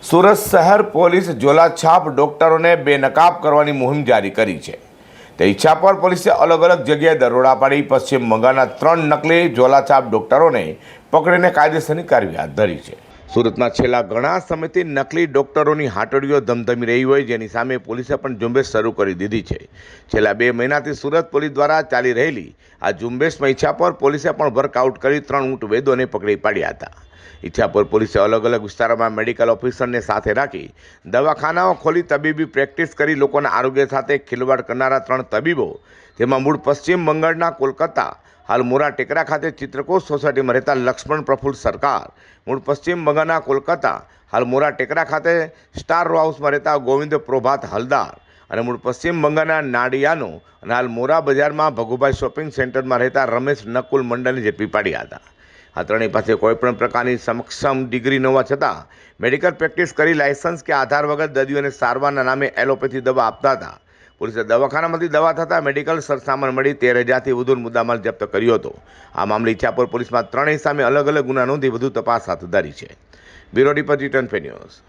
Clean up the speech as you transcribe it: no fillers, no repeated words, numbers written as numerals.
સુરત શહેર પોલીસ ઝોલાછાપ ડોક્ટરોને બેનકાબ કરવાની મુહિમ જારી કરી છે। તે ઈચ્છાપર પોલીસે અલગ અલગ જગ્યાએ દરોડા પાડી પશ્ચિમ બંગાળના 3 નકલી ઝોલાછાપ ડોક્ટરોને પકડીને કાયદેસરની કાર્યવાહી હાથ ધરી છે। સુરતમાં છેલ્લા ઘણા સમયથી નકલી ડોક્ટરોની હાટડીઓ ધમધમી રહી હોય, જેની સામે પોલીસે પણ ઝુંબેશ શરૂ કરી દીધી છે। છેલ્લા 2 મહિનાથી સુરત પોલીસ દ્વારા ચાલી રહેલી આ ઝુંબેશમાં ઈચ્છાપર પોલીસે પણ વર્કઆઉટ કરી 3 ઊંટ વેદોને પકડી પાડ્યા હતા। ઈચ્છાપર પોલીસે અલગ અલગ વિસ્તારોમાં મેડિકલ ઓફિસરને સાથે રાખી દવાખાનાઓ ખોલી તબીબી પ્રેક્ટિસ કરી લોકોના આરોગ્ય સાથે ખિલવાડ કરનારા 3 તબીબો, જેમાં મૂળ પશ્ચિમ બંગાળના કોલકાતા, હાલ મોરા ટેકરા ખાતે ચિત્રકૂટ સોસાયટીમાં રહેતા લક્ષ્મણ પ્રફુલ્લ સરકાર, મૂળ પશ્ચિમ બંગાળના કોલકાતા, હાલ મોરા ટેકરા ખાતે સ્ટાર રો હાઉસમાં રહેતા ગોવિંદ પ્રભાત હલદાર અને મૂળ પશ્ચિમ બંગાળના નાડિયાનો અને હાલ મોરા બજારમાં ભગુભાઈ શોપિંગ સેન્ટરમાં રહેતા રમેશ નકુલ મંડલને ઝડપી પાડ્યા હતા। આ ત્રણેય પાસે કોઈપણ પ્રકારની સક્ષમ ડિગ્રી ન હોવા છતાં મેડિકલ પ્રેક્ટિસ કરી લાયસન્સ કે આધાર વગર દર્દીઓને સારવારના નામે એલોપેથી દવા આપતા હતા। પોલીસે દવાખાનામાંથી દવા થતા મેડિકલ સરસામાન મળી 13,000થી વધુ મુદ્દામાલ જપ્ત કર્યો હતો। આ મામલે ઈચ્છાપુર પોલીસમાં ત્રણેય સામે અલગ અલગ ગુના નોંધી વધુ તપાસ હાથ ધરી છે। Bureau report, return news.